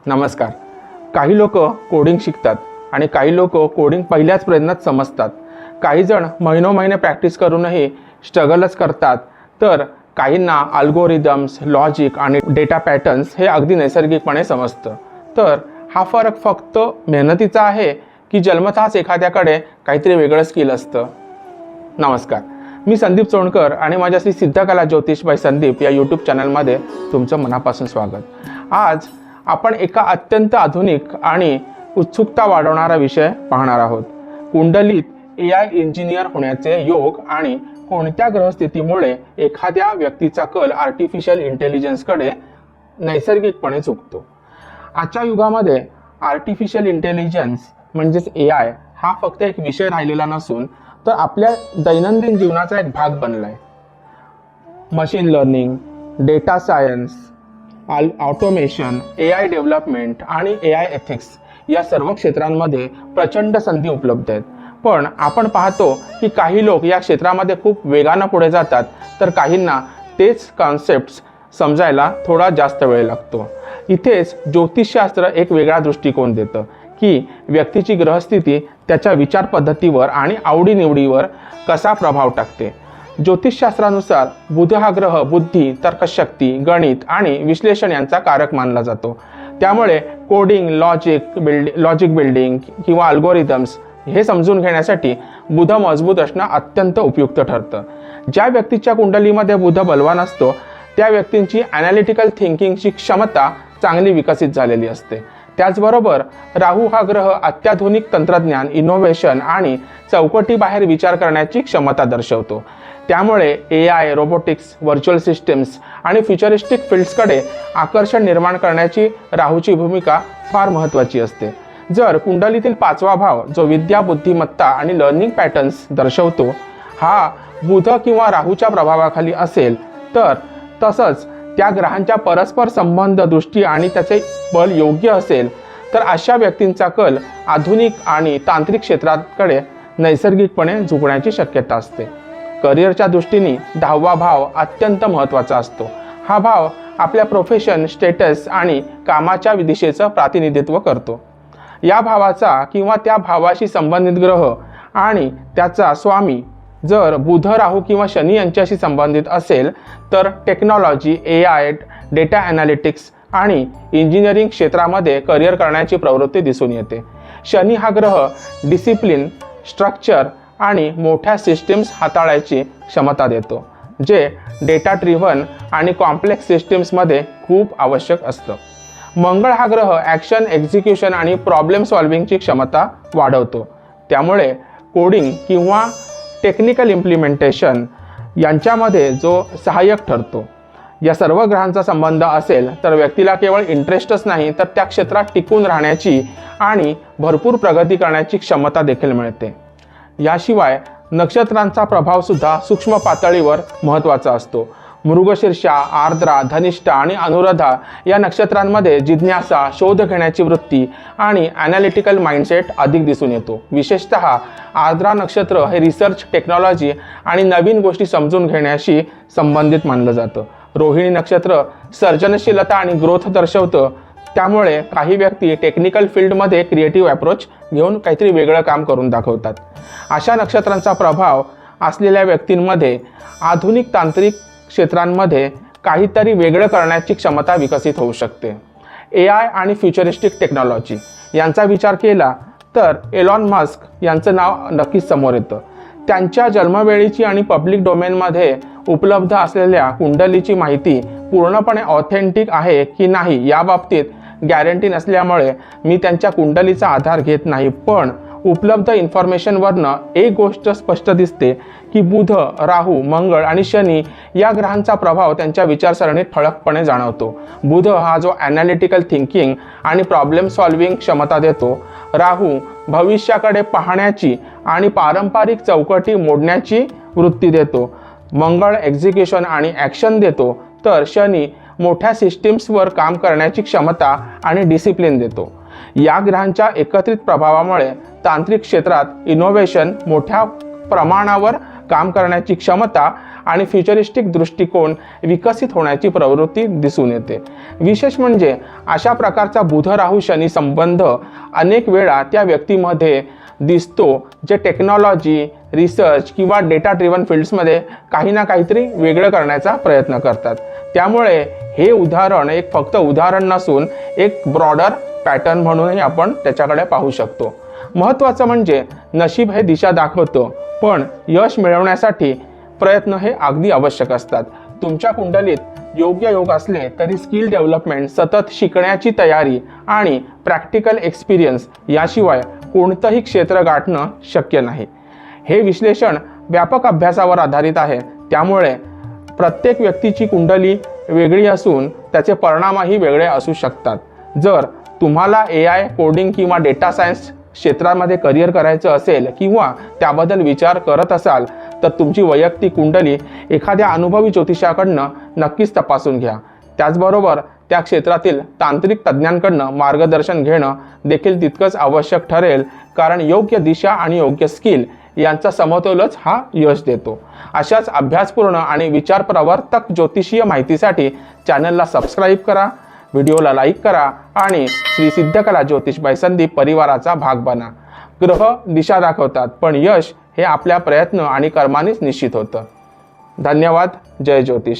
नमस्कार. काही लोक कोडिंग शिकतात आणि काही लोक कोडिंग पहिल्याच प्रयत्नात समजतात. काही जण महिनोमहिने प्रॅक्टिस करूनही स्ट्रगलच करतात, तर काहींना अल्गोरिदम्स, लॉजिक आणि डेटा पॅटर्न्स हे अगदी नैसर्गिकपणे समजतं. तर हा फरक फक्त मेहनतीचा आहे की जन्मतःच एखाद्याकडे काहीतरी वेगळं स्किल असतं? नमस्कार, मी संदीप चोणकर आणि माझ्या श्री सिद्धकला ज्योतिष बाय संदीप या यूट्यूब चॅनलमध्ये तुमचं मनापासून स्वागत. आज आपण एका अत्यंत आधुनिक आणि उत्सुकता वाढवणारा विषय पाहणार आहोत. कुंडलीत AI इंजिनियर होण्याचे योग आणि कोणत्या ग्रहस्थितीमुळे एखाद्या व्यक्तीचा कल आर्टिफिशियल इंटेलिजन्सकडे नैसर्गिकपणे झुकतो. आजच्या युगामध्ये आर्टिफिशियल इंटेलिजन्स म्हणजेच AI हा फक्त एक विषय राहिलेला नसून तर आपल्या दैनंदिन जीवनाचा एक भाग बनलाय. Machine learning, data science, automation, AI development आणि AI एथिक्स या सर्व क्षेत्रांमध्ये प्रचंड संधी उपलब्ध आहेत. पण आपण पाहतो की काही लोक या क्षेत्रामध्ये खूप वेगानं पुढे जातात, तर काहींना तेच कॉन्सेप्ट्स समजायला थोडा जास्त वेळ लागतो. इथेच ज्योतिषशास्त्र एक वेगळा दृष्टिकोन देतं की व्यक्तीची ग्रहस्थिती त्याच्या विचार पद्धतीवर आणि आवडीनिवडीवर कसा प्रभाव टाकते. ज्योतिषशास्त्रानुसार बुध हा ग्रह बुद्धी, तर्कशक्ती, गणित आणि विश्लेषण यांचा कारक मानला जातो. त्यामुळे कोडिंग, लॉजिक बिल्डिंग किंवा अल्गोरिदम्स हे समजून घेण्यासाठी बुध मजबूत असणं अत्यंत उपयुक्त ठरतं. ज्या व्यक्तीच्या कुंडलीमध्ये बुध बलवान असतो त्या व्यक्तींची ॲनालिटिकल थिंकिंगची क्षमता चांगली विकसित झालेली असते. त्याचबरोबर राहू हा ग्रह अत्याधुनिक तंत्रज्ञान, इनोव्हेशन आणि चौकटीबाहेर विचार करण्याची क्षमता दर्शवतो. त्यामुळे AI, रोबोटिक्स, व्हर्च्युअल सिस्टम्स आणि फ्युचरिस्टिक फील्ड्सकडे आकर्षण निर्माण करण्याची राहूची भूमिका फार महत्त्वाची असते. जर कुंडलीतील 5वा भाव जो विद्या, बुद्धिमत्ता आणि लर्निंग पॅटर्न्स दर्शवतो हा बुध किंवा राहूच्या प्रभावाखाली असेल, तर तसंच त्या ग्रहांच्या परस्पर संबंध, दृष्टी आणि त्याचे बल योग्य असेल, तर अशा व्यक्तींचा कल आधुनिक आणि तांत्रिक क्षेत्राकडे नैसर्गिकपणे झुकण्याची शक्यता असते. करिअरच्या दृष्टीने 10वा भाव अत्यंत महत्त्वाचा असतो. हा भाव आपल्या प्रोफेशन, स्टेटस आणि कामाच्या दिशेचं प्रतिनिधित्व करतो. या भावाचा किंवा त्या भावाशी संबंधित ग्रह आणि त्याचा स्वामी जर बुध, राहू किंवा शनी यांच्याशी संबंधित असेल तर टेक्नॉलॉजी, AI, डेटा ॲनालिटिक्स आणि इंजिनिअरिंग क्षेत्रामध्ये करिअर करण्याची प्रवृत्ती दिसून येते. शनी हा ग्रह डिसिप्लिन, स्ट्रक्चर आणि मोठ्या सिस्टीम्स हाताळायची क्षमता देतो, जे डेटा ड्रिव्हन आणि कॉम्प्लेक्स सिस्टीम्समध्ये खूप आवश्यक असतं. मंगळ हा ग्रह ॲक्शन, एक्झिक्युशन आणि प्रॉब्लेम सॉल्व्हिंगची क्षमता वाढवतो. त्यामुळे कोडिंग किंवा टेक्निकल इम्प्लिमेंटेशन यांच्यामध्ये जो सहाय्यक ठरतो. या सर्व ग्रहांचा संबंध असेल तर व्यक्तीला केवळ इंटरेस्टच नाही तर त्या क्षेत्रात टिकून राहण्याची आणि भरपूर प्रगती करण्याची क्षमता देखील मिळते. याशिवाय नक्षत्रांचा प्रभावसुद्धा सूक्ष्म पातळीवर महत्त्वाचा असतो. मृगशीर्षा, आर्द्रा, धनिष्ठा आणि अनुराधा या नक्षत्रांमध्ये जिज्ञासा, शोध घेण्याची वृत्ती आणि ॲनालिटिकल माइंडसेट अधिक दिसून येतो. विशेषतः आर्द्रा नक्षत्र हे रिसर्च, टेक्नॉलॉजी आणि नवीन गोष्टी समजून घेण्याशी संबंधित मानलं जातं. रोहिणी नक्षत्र सर्जनशीलता आणि ग्रोथ दर्शवतं. त्यामुळे काही व्यक्ती टेक्निकल फील्डमध्ये क्रिएटिव्ह अप्रोच घेऊन काहीतरी वेगळं काम करून दाखवतात. अशा नक्षत्रांचा प्रभाव असलेल्या व्यक्तींमध्ये आधुनिक तांत्रिक क्षेत्रांमध्ये काहीतरी वेगळं करण्याची क्षमता विकसित होऊ शकते. AI आणि फ्युचरिस्टिक टेक्नॉलॉजी यांचा विचार केला तर एलॉन मस्क यांचं नाव नक्कीच समोर येतं. त्यांच्या जन्मवेळीची आणि पब्लिक डोमेनमध्ये उपलब्ध असलेल्या कुंडलीची माहिती पूर्णपणे ऑथेंटिक आहे की नाही याबाबतीत गॅरंटी नसल्यामुळे मी त्यांच्या कुंडलीचा आधार घेत नाही. पण उपलब्ध इन्फॉर्मेशनवरनं एक गोष्ट स्पष्ट दिसते की बुध, राहू, मंगळ आणि शनी या ग्रहांचा प्रभाव त्यांच्या विचारसरणीत ठळकपणे जाणवतो. बुध हा जो ॲनालिटिकल थिंकिंग आणि प्रॉब्लेम सॉल्व्हिंग क्षमता देतो. राहू भविष्याकडे पाहण्याची आणि पारंपरिक चौकटी मोडण्याची वृत्ती देतो. मंगळ एक्झिक्युशन आणि ॲक्शन देतो, तर शनी मोठ्या सिस्टीम्सवर काम करण्याची क्षमता आणि डिसिप्लिन देतो. या ग्रहांच्या एकत्रित प्रभावामुळे तांत्रिक क्षेत्रात इनोव्हेशन मोठ्या प्रमाणावर काम करण्याची क्षमता आणि फ्युचरिस्टिक दृष्टिकोन विकसित होण्याची प्रवृत्ती दिसून येते। विशेष म्हणजे अशा प्रकारचा बुध राहू शनी संबंध अनेक वेळा त्या व्यक्तीमध्ये दिसतो जे टेक्नॉलॉजी, रिसर्च किंवा डेटा ड्रिव्हन फील्ड्समध्ये काही ना काहीतरी वेगळं करण्याचा प्रयत्न करतात। त्यामुळे हे उदाहरण एक फक्त उदाहरण नसून एक ब्रॉडर पॅटर्न म्हणूनही आपण त्याच्याकडे पाहू शकतो। महत्त्वाचं म्हणजे नशीब हे दिशा दाखवतं, पण यश मिळवण्यासाठी प्रयत्न हे अगदी आवश्यक असतात। तुमच्या कुंडलीत योग्य योग असले तरी स्किल डेव्हलपमेंट, सतत शिकण्याची तयारी आणि प्रॅक्टिकल एक्सपिरियन्स याशिवाय कोणतंही क्षेत्र गाठणं शक्य नाही। हे विश्लेषण व्यापक अभ्यासावर आधारित आहे, त्यामुळे प्रत्येक व्यक्तीची कुंडली वेगळी असून त्याचे परिणामही वेगळे असू शकतात। जर तुम्हाला AI, कोडिंग किंवा डेटा सायन्स क्षेत्रामध्ये करिअर करायचं असेल किंवा त्याबद्दल विचार करत असाल तर तुमची वैयक्तिक कुंडली एखाद्या अनुभवी ज्योतिषाकडनं नक्कीच तपासून घ्या। त्याचबरोबर त्या क्षेत्रातील तांत्रिक तज्ज्ञांकडनं मार्गदर्शन घेणं देखील तितकंच आवश्यक ठरेल, कारण योग्य दिशा आणि योग्य स्किल यांचा समतोलच हा यश देतो। अशाच अभ्यासपूर्ण आणि विचारप्रवर्तक ज्योतिषीय माहितीसाठी चॅनलला सबस्क्राईब करा, व्हिडिओला लाईक करा आणि श्री सिद्धकला ज्योतिष बाय संदीप परिवाराचा भाग बना। ग्रह दिशा दाखवतात, पण यश हे आपल्या प्रयत्न आणि कर्मानेच निश्चित होतं। धन्यवाद। जय ज्योतिष।